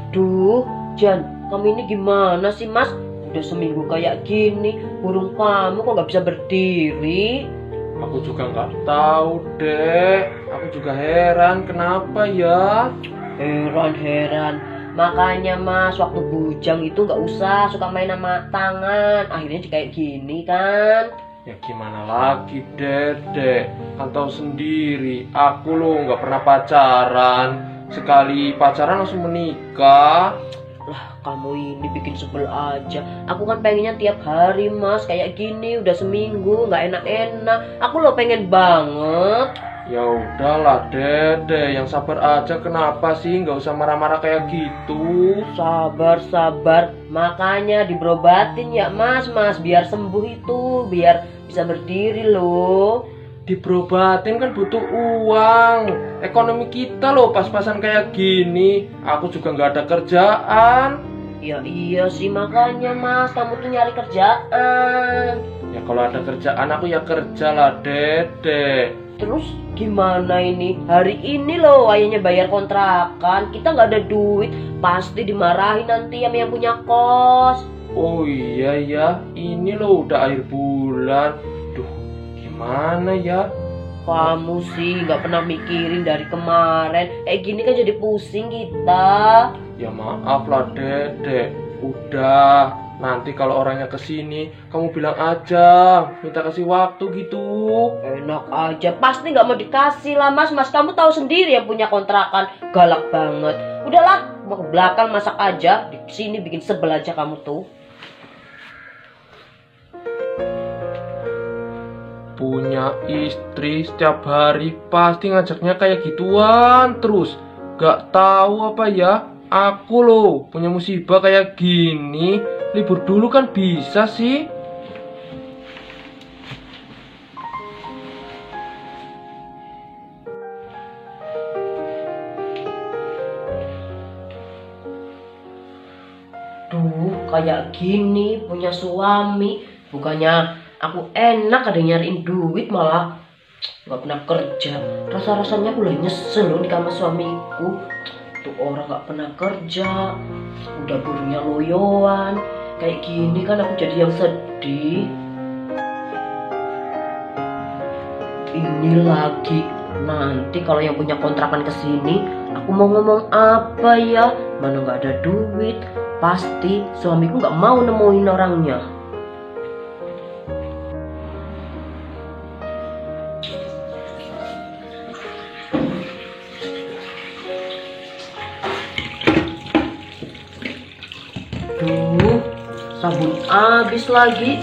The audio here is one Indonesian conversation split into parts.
Duh, Jan, kamu ini gimana sih mas? Udah seminggu kayak gini, burung kamu kok nggak bisa berdiri? Aku juga nggak tahu deh. Aku juga heran kenapa ya. Heran. Makanya mas, waktu bujang itu nggak usah suka main sama tangan. Akhirnya jadi kayak gini kan. Ya gimana lagi Dede, kan tahu sendiri aku loh nggak pernah pacaran. Sekali pacaran langsung menikah. Lah kamu ini bikin sebel aja. Aku kan pengennya tiap hari mas kayak gini. Udah seminggu nggak enak-enak. Aku loh pengen banget. Ya udahlah Dede, yang sabar aja. Kenapa sih nggak usah marah-marah kayak gitu? Sabar. Makanya diberobatin ya mas biar sembuh itu, biar bisa berdiri loh. Diberobatin kan butuh uang. Ekonomi kita loh pas-pasan kayak gini. Aku juga nggak ada kerjaan. Ya iya sih makanya mas, kamu tuh nyari kerjaan. Ya kalau ada kerjaan aku ya kerja lah Dede. Terus gimana ini? Hari ini loh ayahnya bayar kontrakan, kita nggak ada duit, pasti dimarahin nanti sama yang punya kos. Oh iya ya, ini loh udah akhir bulan. Duh, gimana ya? Kamu sih nggak pernah mikirin dari kemarin. Kayak gini kan jadi pusing kita. Ya maaf lah Dede. Udah, nanti kalau orangnya kesini, kamu bilang aja, minta kasih waktu gitu. Enak aja, pasti nggak mau dikasih lah mas. Kamu tahu sendiri yang punya kontrakan galak banget. Udahlah, mau ke belakang masak aja. Di sini bikin sebel aja kamu tuh. Punya istri setiap hari pasti ngajaknya kayak gituan terus. Gak tahu apa ya. Aku loh punya musibah kayak gini. Libur dulu kan bisa sih. Duh, kayak gini punya suami. Bukannya aku enak ada nyariin duit malah nggak pernah kerja. Rasa-rasanya aku lah nyesel loh nikah sama suamiku. Tuh orang nggak pernah kerja, udah burungnya loyoan. Kayak gini kan aku jadi yang sedih. Ini lagi nanti kalau yang punya kontrakan kesini, aku mau ngomong apa ya? Mana nggak ada duit. Pasti suamiku nggak mau nemuin orangnya. Duh, sabun habis lagi.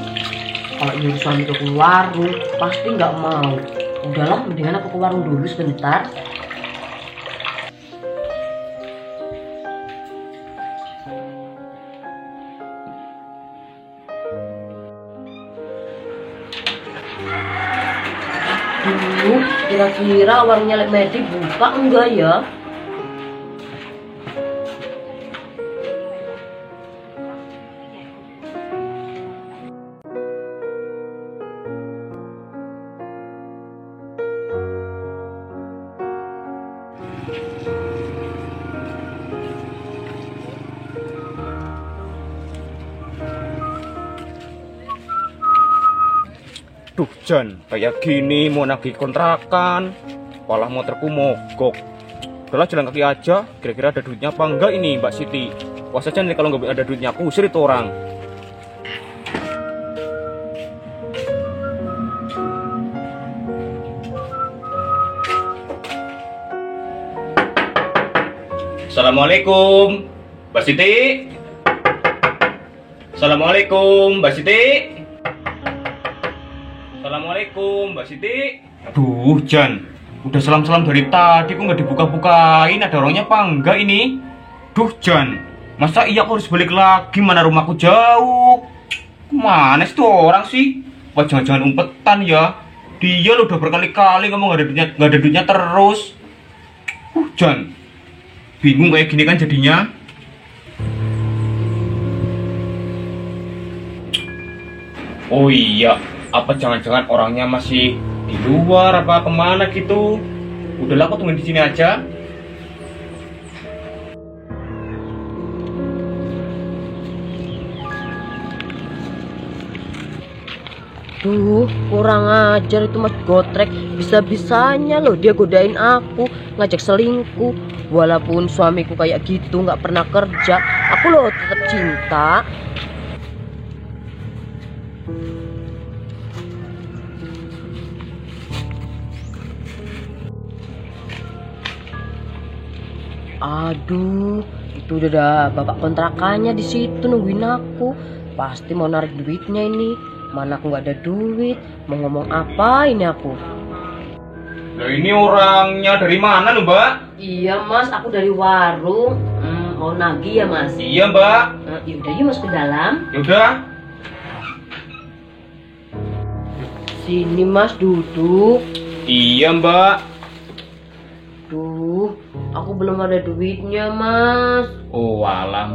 Kalau nyuruh suami ke warung, pasti nggak mau. Udahlah, mendingan aku ke warung dulu sebentar. Duh, kira-kira warungnya Lek Medi buka enggak ya? Duh Jan, kayak gini mau nagih kontrakan, malah motorku mogok. Udahlah jalan kaki aja, kira-kira ada duitnya apa enggak ini Mbak Siti. Puas aja nih kalau nggak ada duitnya, aku usir itu orang. Assalamualaikum Mbak Siti. Assalamualaikum Mbak Siti. Assalamualaikum Mbak Siti. Duh Jan, udah salam-salam dari tadi kok nggak dibuka-bukain. Ada orangnya apa enggak ini? Duh Jan, masa iya aku harus balik lagi? Mana rumahku jauh. Kemana sih tuh orang sih? Wah jangan-jangan umpetan ya. Dia lo udah berkali-kali ngomong nggak ada duitnya terus. Jan, bingung kayak gini kan jadinya. Oh iya, apa jangan-jangan orangnya masih di luar apa kemana gitu? Udahlah aku tungguin di sini aja. Duh, kurang ajar itu Mas Gotrek. Bisa-bisanya loh dia godain aku, ngajak selingkuh. Walaupun suamiku kayak gitu, nggak pernah kerja, aku loh tetap cinta. Aduh, itu udah ada bapak kontrakannya di situ nungguin aku. Pasti mau narik duitnya ini. Mana aku nggak ada duit. Mau ngomong apa ini aku? Nah ini orangnya dari mana lo mbak? Iya Mas, aku dari warung. Mau nagih ya Mas? Iya mbak. Yaudah yuk masuk ke dalam. Yaudah. Sini Mas, duduk. Iya mbak. Duh, aku belum ada duitnya Mas. Oh alah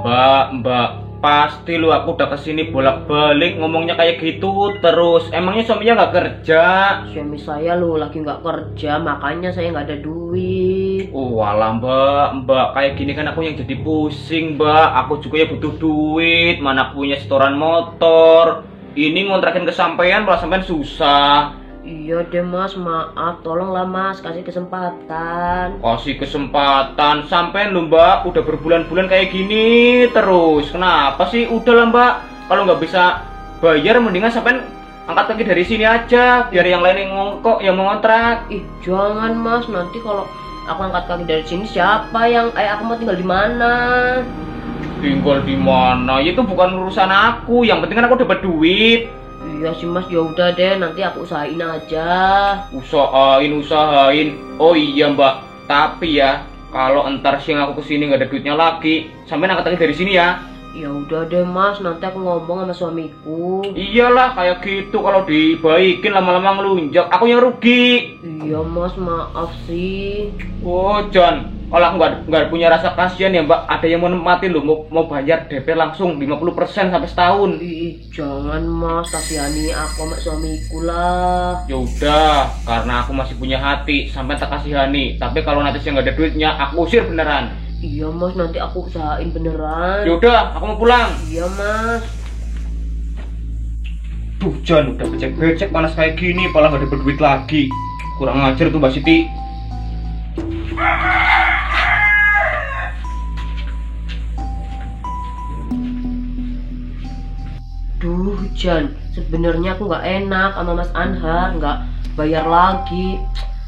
mbak. Pasti lu aku udah kesini bolak-balik ngomongnya kayak gitu terus. Emangnya suaminya nggak kerja? Suami saya lo lagi nggak kerja, makanya saya nggak ada duit. Oh alah mbak, kayak gini kan aku yang jadi pusing mbak. Aku juga ya butuh duit, mana punya setoran motor. Ini ngontrakin kesampean malah sampean susah. Iya deh Mas, maaf, tolonglah Mas, kasih kesempatan. Kasih kesempatan sampean lu mbak, udah berbulan-bulan kayak gini terus. Kenapa sih? Udahlah mbak, kalau nggak bisa bayar mendingan sampean angkat kaki dari sini aja, biar yang lain yang mengontrak. Ih, jangan Mas, nanti kalau aku angkat kaki dari sini siapa yang aku mau tinggal di mana? Tinggal di mana? Itu bukan urusan aku, yang penting kan aku dapat duit. Iya sih Mas, ya udah deh, nanti aku usahain aja. Usahain. Oh iya mbak, tapi ya kalau entar siang aku kesini nggak ada duitnya lagi, sampean angkat kaki dari sini ya. Ya udah deh Mas, nanti aku ngomong sama suamiku. Iyalah kayak gitu, kalau dibaikin lama-lama ngelunjak, aku yang rugi. Iya Mas, maaf sih. Oh John, kalau aku nggak punya rasa kasihan ya mbak, ada yang mau nempatin loh, mau bayar DP langsung 50% sampai setahun. Ih, jangan Mas, kasihani aku sama suamiku lah. Ya udah, karena aku masih punya hati, sampai tak kasihani. Tapi kalau nanti saya nggak ada duitnya, aku usir beneran. Iya Mas, nanti aku usahain beneran. Ya udah, aku mau pulang. Iya Mas. Duh John, udah becek-becek panas kayak gini, malah nggak dapet duit lagi. Kurang ajar tuh Mbak Siti. Duh Jan, sebenarnya aku nggak enak sama Mas Anhar, nggak bayar lagi.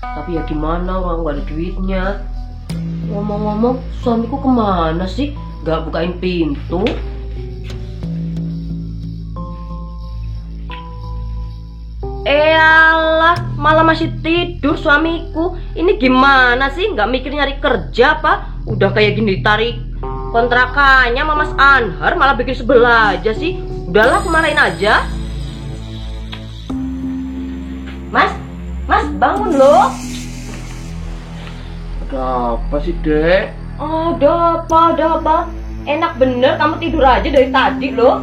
Tapi ya gimana, orang nggak ada duitnya. Ngomong-ngomong, suamiku kemana sih? Nggak bukain pintu? Alah, malah masih tidur suamiku. Ini gimana sih? Nggak mikir nyari kerja apa? Udah kayak gini tarik kontrakannya sama Mas Anhar, malah bikin sebel aja sih. Udahlah, aku marahin aja. Mas, bangun loh. Ada apa sih dek? Ada apa? Enak bener kamu tidur aja dari tadi loh.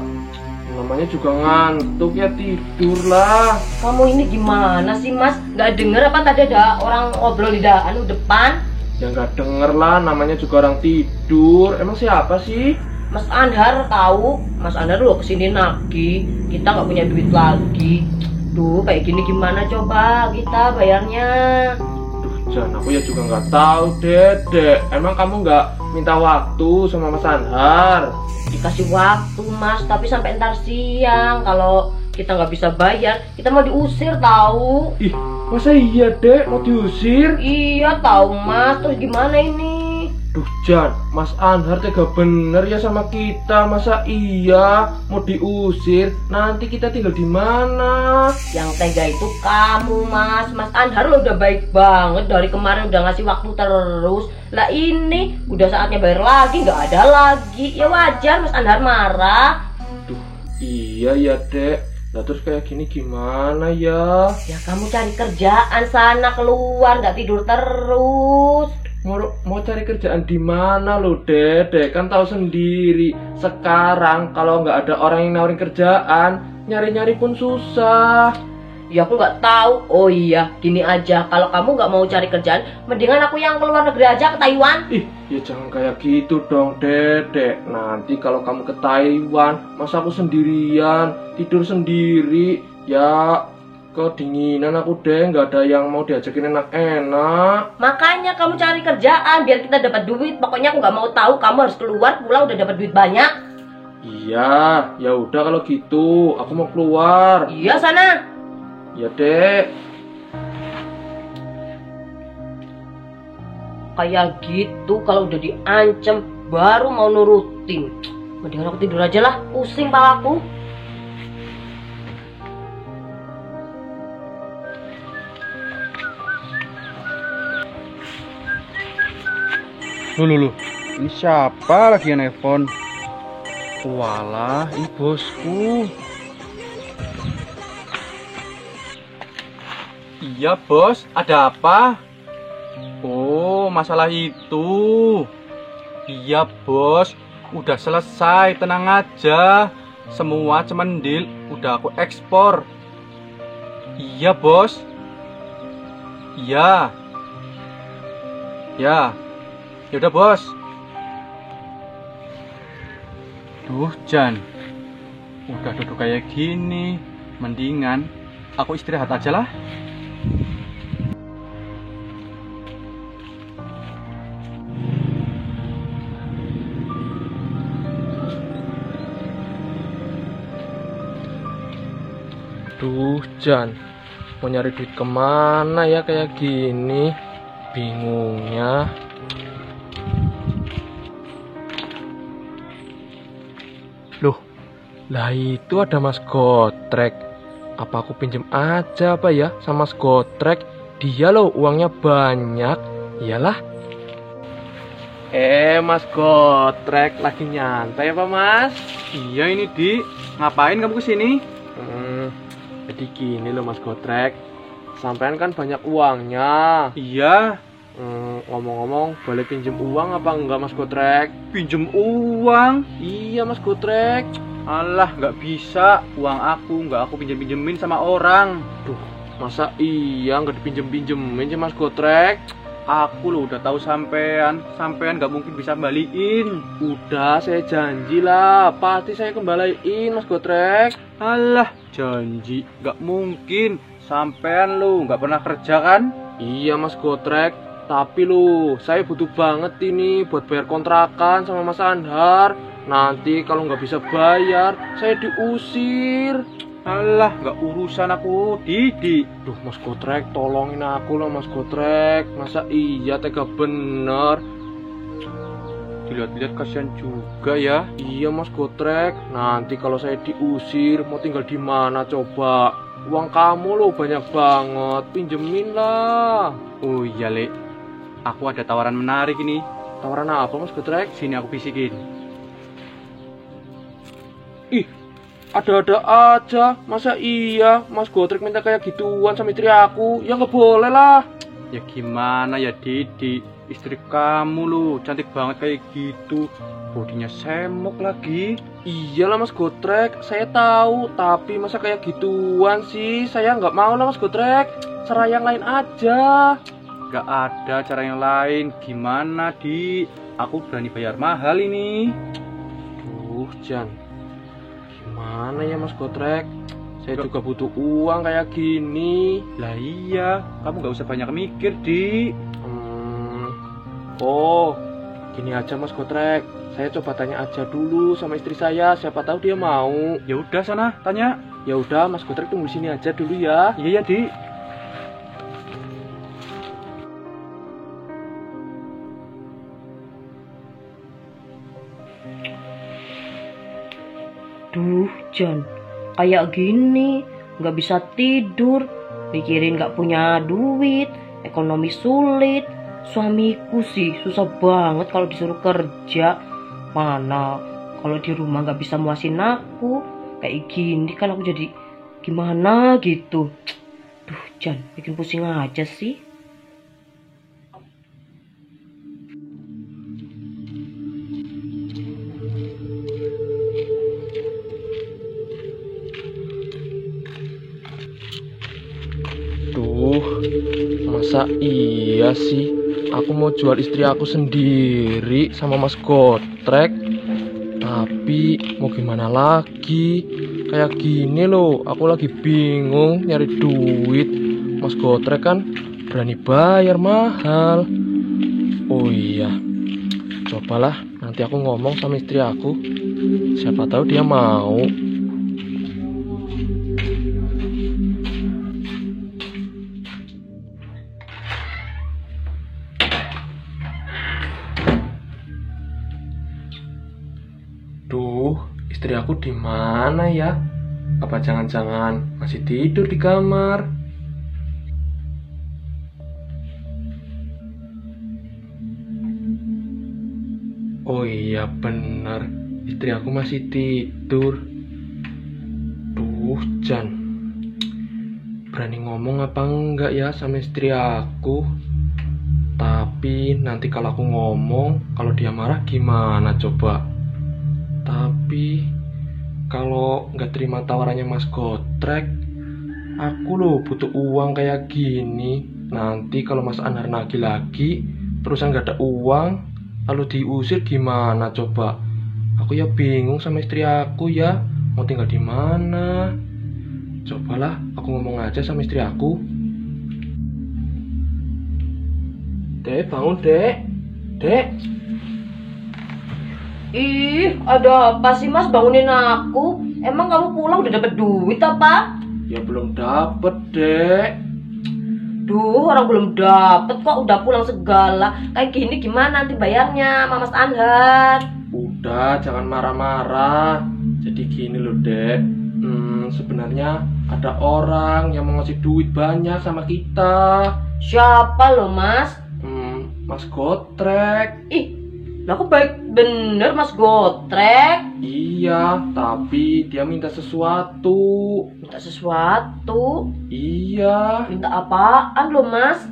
Namanya juga ngantuk ya, tidur lah. Kamu ini gimana sih Mas? Gak denger apa tadi ada orang ngobrol di depan? Ya nggak denger lah, namanya juga orang tidur. Emang siapa sih? Mas Anhar tahu, Mas Anhar loh kesini nagih. Kita nggak punya duit lagi. Duh, kayak gini gimana coba kita bayarnya? Jan, aku ya juga nggak tahu dek. Emang kamu nggak minta waktu sama Mas Anhar? Dikasih waktu Mas, tapi sampai ntar siang. Kalau kita nggak bisa bayar, kita mau diusir tahu. Ih, masa iya dek mau diusir? Iya tahu Mas, terus gimana ini? Duh Jan, Mas Anhar tega bener ya sama kita. Masa iya mau diusir? Nanti kita tinggal di mana? Yang tega itu kamu Mas. Mas Anhar lo udah baik banget, dari kemarin udah ngasih waktu terus. Lah ini udah saatnya bayar lagi, nggak ada lagi. Ya wajar Mas Anhar marah. Duh, iya ya dek. Nah terus kayak gini gimana ya? Ya kamu cari kerjaan sana, keluar, nggak tidur terus. Mau cari kerjaan di mana lo dek? Kan tahu sendiri sekarang kalau nggak ada orang yang nawarin kerjaan, nyari-nyari pun susah. Ya aku nggak tahu. Oh iya, gini aja, kalau kamu nggak mau cari kerjaan, mendingan aku yang keluar negeri aja, ke Taiwan. Ih, ya jangan kayak gitu dong dek. Nanti kalau kamu ke Taiwan, masa aku sendirian tidur sendiri, Ya, kedinginan aku deh, nggak ada yang mau diajakin enak-enak. Makanya kamu cari kerjaan biar kita dapat duit. Pokoknya aku nggak mau tahu kamu harus keluar pulang udah dapat duit banyak. Iya, ya udah kalau gitu, aku mau keluar. Iya sana. Ya dek. Kayak gitu kalau udah diancam baru mau nurutin. Mendingan aku tidur aja lah, pusing palaku. Loh. Ini siapa lagi yang nelpon? Walah, ini bosku. Iya bos, ada apa? Oh, masalah itu. Iya bos, udah selesai, tenang aja. Semua cuman deal, udah aku ekspor. Iya bos. Iya. Ya. Yaudah bos. Duh Jan, udah duduk kayak gini, mendingan aku istirahat aja lah. Duh, Jan, mau nyari duit kemana ya kayak gini? Bingungnya. Loh, lah itu ada Mas Gotrek. Apa aku pinjem aja apa ya sama Mas Gotrek? Dia loh uangnya banyak. Iyalah. Mas Gotrek lagi nyantai apa Mas? Iya ini Di, ngapain kamu kesini? Jadi gini loh Mas Gotrek, sampean kan banyak uangnya. Iya. Ngomong-ngomong, boleh pinjem uang apa enggak Mas Gotrek? Pinjem uang? Iya Mas Gotrek. Alah, nggak bisa. Uang aku nggak aku pinjem-pinjemin sama orang. Duh, masa iya nggak dipinjem-pinjemin sih Mas Gotrek? Aku loh udah tahu sampean nggak mungkin bisa balikin. Udah, saya janji lah, pasti saya kembaliin Mas Gotrek. Alah, janji nggak mungkin. Sampean lo nggak pernah kerja kan? Iya Mas Gotrek. Tapi loh, saya butuh banget ini buat bayar kontrakan sama Mas Anhar. Nanti kalau nggak bisa bayar, saya diusir. Alah, nggak urusan aku, Didi. Duh, Mas Gotrek, tolongin aku loh Mas Gotrek. Masa iya tega bener? Dilihat-lihat kasihan juga ya. Iya Mas Gotrek. Nanti kalau saya diusir, mau tinggal di mana coba? Uang kamu loh banyak banget, pinjemin lah. Oh iya, Le. Aku ada tawaran menarik ini. Tawaran apa Mas Gotrek? Sini aku bisikin. Ih, ada-ada aja. Masa iya Mas Gotrek minta kayak gituan sama istri aku? Ya nggak boleh lah. Ya gimana ya Didi, istri kamu loh cantik banget kayak gitu, bodinya semok lagi. Iyalah Mas Gotrek, saya tahu. Tapi masa kayak gituan sih? Saya nggak mau lah Mas Gotrek. Cara yang lain aja. Gak ada cara yang lain. Gimana Di? Aku berani bayar mahal ini. Duh Jan, gimana ya Mas Gotrek? Saya juga butuh uang kayak gini. Lah iya, kamu gak usah banyak mikir Di. Oh, gini aja Mas Gotrek. Saya coba tanya aja dulu sama istri saya, siapa tahu dia mau. Ya udah sana, tanya. Ya udah Mas Gotrek tunggu di sini aja dulu ya. Iya ya Di. Duh, Jan, kayak gini, nggak bisa tidur, mikirin nggak punya duit, ekonomi sulit. Suamiku sih susah banget kalau disuruh kerja. Mana kalau di rumah nggak bisa muasin aku, kayak gini kan aku jadi gimana gitu. Duh, Jan, bikin pusing aja sih. Duh, masa iya sih? Aku mau jual istri aku sendiri sama Mas Gotrek. Tapi mau gimana lagi? kayak gini loh, aku lagi bingung nyari duit. Mas Gotrek kan berani bayar mahal. Oh iya, cobalah nanti aku ngomong sama istri aku, siapa tahu dia mau. Duh, istri aku di mana ya? Apa jangan-jangan masih tidur di kamar? Oh iya bener, istri aku masih tidur. Duh, Jan, berani ngomong apa enggak ya sama istri aku? Tapi nanti kalau aku ngomong, kalau dia marah gimana coba? Tapi kalau nggak terima tawarannya Mas Gotrek, aku loh butuh uang kayak gini. Nanti kalau Mas Anhar nagih lagi, terusan nggak ada uang, lalu diusir gimana coba? Aku ya bingung sama istri aku ya, mau tinggal di mana? Cobalah aku ngomong aja sama istri aku. Dek, bangun dek. Dek. Ih, ada apa sih Mas bangunin aku? Emang kamu pulang udah dapet duit apa? Ya belum dapet dek. Duh, orang belum dapet kok udah pulang segala. Kayak gini gimana nanti bayarnya sama Mas Anhar? Udah, jangan marah-marah. Jadi gini loh dek, sebenarnya ada orang yang mau ngasih duit banyak sama kita. Siapa lo Mas? Mas Gotrek. Ih, lah kok baik bener Mas Gotrek. Iya, tapi dia minta sesuatu. Minta sesuatu? Iya. Minta apaan lo Mas?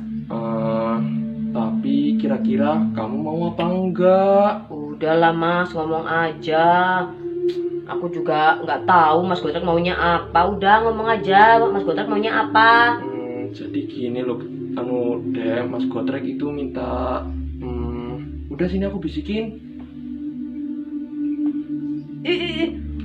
Tapi kira-kira kamu mau apa enggak? Udahlah Mas, ngomong aja. Aku juga nggak tahu Mas Gotrek maunya apa. Udah ngomong aja, Mas Gotrek maunya apa? Jadi gini loh, deh, Mas Gotrek itu minta, udah sini aku bisikin.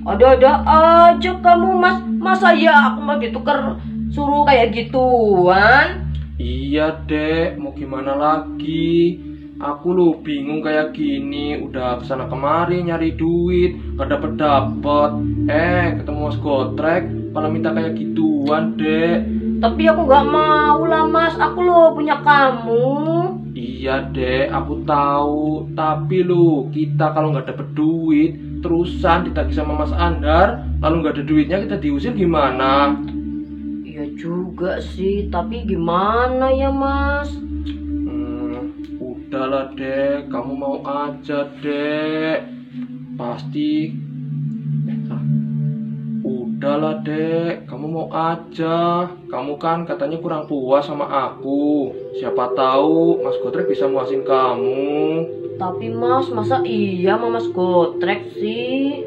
Ada-ada aja kamu Mas. Masa ya aku mau ditukar suruh kayak gituan? Iya dek, mau gimana lagi? Aku loh bingung kayak gini, udah kesana kemari nyari duit, gak dapet. Ketemu Mas Gotrek, malah minta kayak gituan dek. Tapi aku gak mau lah Mas, aku loh punya kamu. Iya dek, aku tahu. Tapi loh, kita kalau nggak dapet duit, terusan ditagih sama Mas Anhar, lalu nggak ada duitnya kita diusir gimana? Iya juga sih, tapi gimana ya Mas? Udahlah dek, kamu mau aja dek. Pasti. Udahlah dek, kamu mau aja. Kamu kan katanya kurang puas sama aku. Siapa tahu Mas Gotrek bisa muasin kamu. Tapi Mas, masa iya sama Mas Gotrek sih?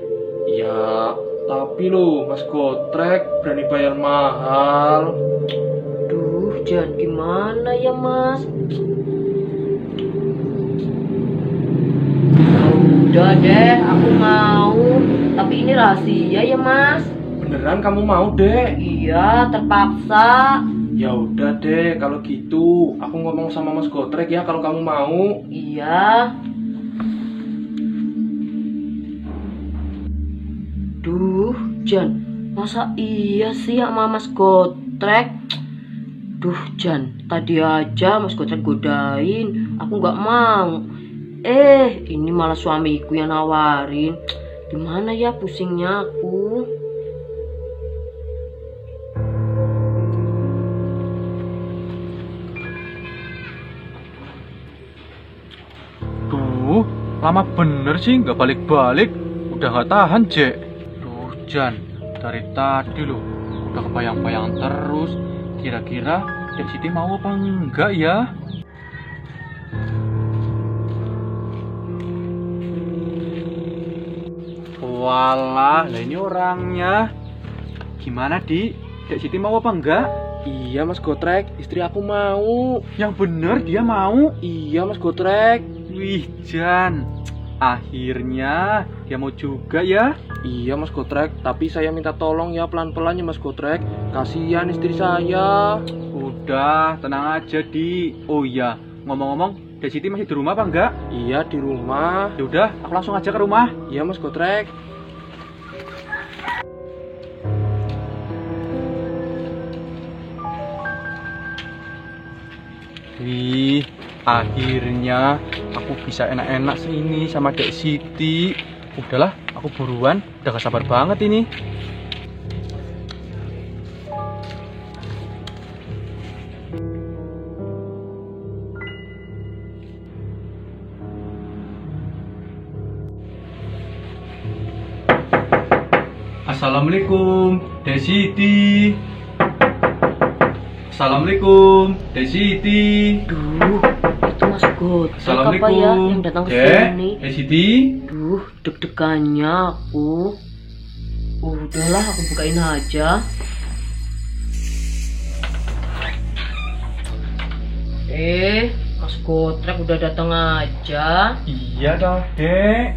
Ya, tapi loh Mas Gotrek berani bayar mahal. Duh, jangan gimana ya Mas? Udah deh, aku mau. Tapi ini rahasia ya Mas. Beneran kamu mau dek? Iya, terpaksa. Ya udah deh, kalau gitu aku ngomong sama Mas Gotrek ya kalau kamu mau. Iya. Duh, Jan, masa iya sih sama Mas Gotrek? Duh, Jan, tadi aja Mas Gotrek godain, aku nggak mau. Ini malah suamiku yang nawarin. Gimana ya pusingnya aku? Duh, lama bener sih nggak balik-balik. Udah nggak tahan, Jek. Duh, Jan, dari tadi loh udah kebayang-bayang terus. Kira-kira Dek Siti mau apa enggak ya? Walah, lah ini orangnya. Gimana, Di? Dek Siti mau apa enggak? Iya Mas Gotrek, istri aku mau. Yang bener dia mau. Iya Mas Gotrek. Wih, Jan, akhirnya dia mau juga ya. Iya Mas Gotrek, tapi saya minta tolong ya pelan-pelan ya Mas Gotrek. Kasihan istri saya. Udah, tenang aja Di. Oh iya, ngomong-ngomong, Dek Siti masih di rumah apa enggak? Iya di rumah. Ya udah, aku langsung aja ke rumah. Iya Mas Gotrek. Wih, akhirnya aku bisa enak-enak sini sama Dek Siti. Udahlah, aku buruan, udah gak sabar banget ini. Assalamualaikum, Dek Siti. Assalamualaikum, Dek Siti. Duh, itu Mas Gotrek apa ya yang datang ke Dek, sini? Dek Siti. Duh, deg-degannya aku. Udahlah, aku bukain aja. Mas Gotrek udah datang aja. Iya dah, Dek.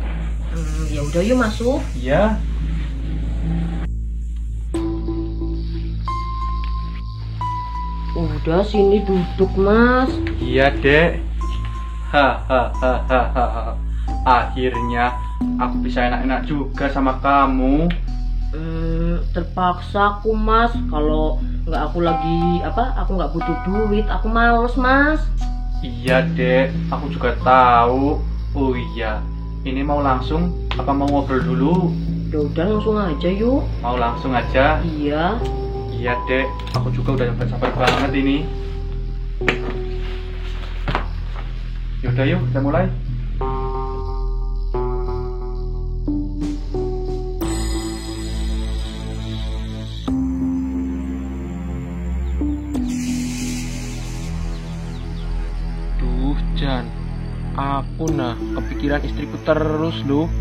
Ya udah yuk masuk. Iya. Udah sini duduk Mas. Iya, Dek. Hahaha. Akhirnya aku bisa enak-enak juga sama kamu. Terpaksa aku Mas. Kalau nggak aku lagi aku nggak butuh duit, aku males Mas. Iya, Dek. Aku juga tahu. Oh iya. Ini mau langsung apa mau ngobrol dulu? Ya udah langsung aja yuk. Mau langsung aja? Iya. Iya, Dek. Aku juga udah gak sabar banget ini. Yaudah yuk, kita mulai. Duh Jan, aku kepikiran istriku terus loh.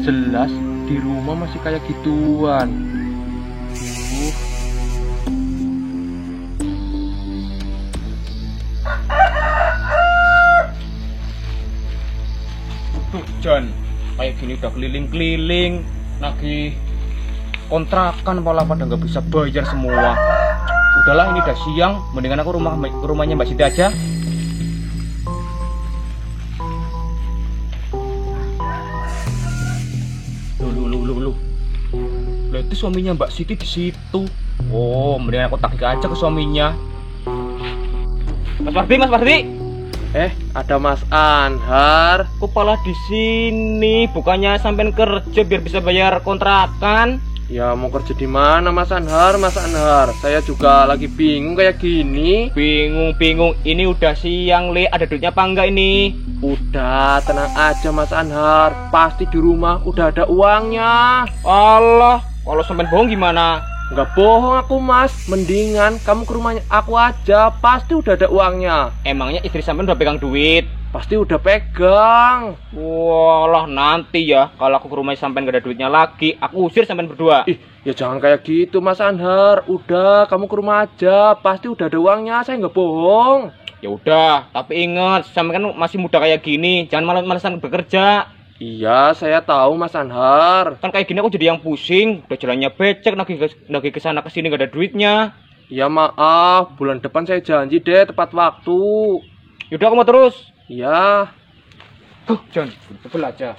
Jelas di rumah masih kayak gituan. Duh, Jan, kayak gini udah keliling-keliling, lagi kontrakan malah pada nggak bisa bayar semua. Udahlah, ini udah siang, mendingan aku rumahnya Mbak Siti aja. Loh. Berarti suaminya Mbak Siti di situ. Oh, mendingan aku tagih aja ke suaminya. Mas Pardi. Ada Mas Anhar. Kepala di sini, bukannya sampean kerja biar bisa bayar kontrakan? Ya mau kerja di mana Mas Anhar? Mas Anhar, saya juga lagi bingung kayak gini. Bingung. Ini udah siang, Le. Ada duitnya apa enggak ini? Udah, tenang aja Mas Anhar. Pasti di rumah udah ada uangnya. Allah, kalau sampean bohong gimana? Nggak bohong aku Mas. Mendingan kamu ke rumahnya aku aja. Pasti udah ada uangnya. Emangnya istri sampean udah pegang duit? Pasti udah pegang. Walah, nanti ya kalau aku ke rumah sampean gak ada duitnya lagi, aku usir sampean berdua. Ih, ya jangan kayak gitu Mas Anhar. Udah, kamu ke rumah aja. Pasti udah ada uangnya, saya nggak bohong. Ya udah, tapi ingat, sampean kan masih muda kayak gini, jangan malas-malasan bekerja. Iya, saya tahu Mas Anhar. Kan kayak gini aku jadi yang pusing, udah jalannya becek, lagi kesana kesini gak ada duitnya. Ya maaf, bulan depan saya janji deh tepat waktu. Yaudah, aku mau terus. Iya. John, sebel aja.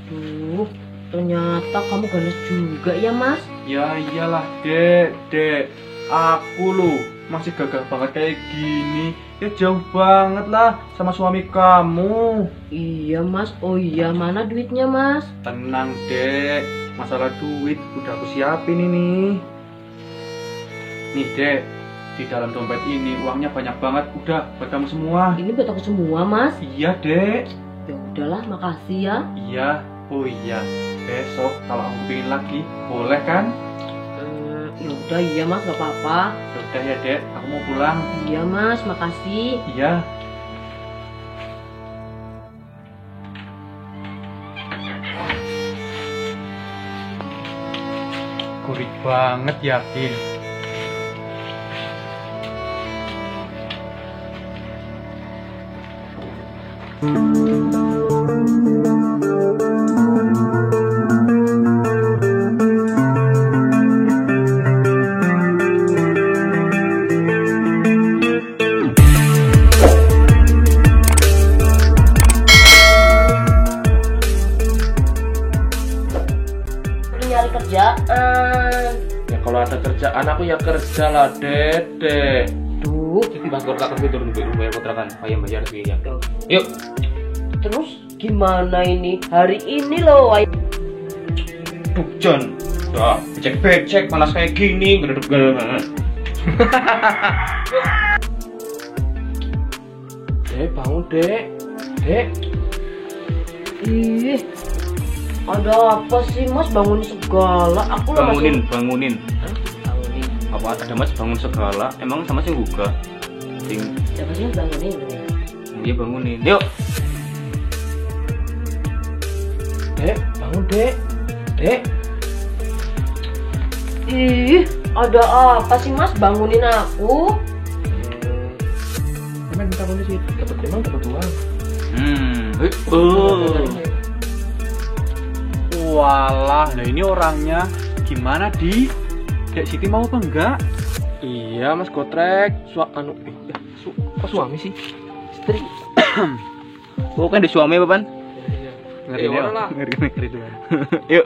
Duh, ternyata kamu ganas juga ya Mas. Ya iyalah, Dek. Aku loh masih gagah banget kayak gini. Ya jauh banget lah sama suami kamu. Iya Mas. Oh iya, mana duitnya Mas? Tenang, Dek. Masalah duit udah aku siapin ini. Nih, Dek. Di dalam dompet ini uangnya banyak banget. Udah buat kamu semua. Ini buat aku semua Mas. Iya, Dek. Ya udahlah, makasih ya. Iya. Oh iya. Besok kalau aku pengen lagi, boleh kan? Ya udah, iya Mas, gak apa-apa. Udah ya, Dek. Aku mau pulang. Iya Mas, makasih. Iya. Gurih banget, yakin. Nyari kerjaan. Ya kalau ada kerjaan aku ya kerja lah, Dede. Duh, Mas kontrakan itu turun dulu bayar kontrakan. Bayar ya. tuh. Yuk. Terus gimana ini? Hari ini loh, Duh, John. Dah, becek-becek panas kayak gini, gedeg-gedeg. Dek, bangun, Dek. Dek. ih, ada apa sih Mas bangun segala? Aku lah Bangunin. bangunin. Apa ada Mas bangun segala? Emang sama sih buka? Siapa sih yang bangunin? Iya bangunin. Yuk. Dek, bangun, Dek. Dek. Ih, ada apa sih Mas bangunin aku? Emang minta sih, dapat uang. Walah, nah ini orangnya gimana di? Dek Siti mau apa enggak? Iya, Mas Gotrek. Kok suami sih? Istri. Oh kan di suami apa, Pan? Ngeri, Ngeri, lah. ngeri. Yuk.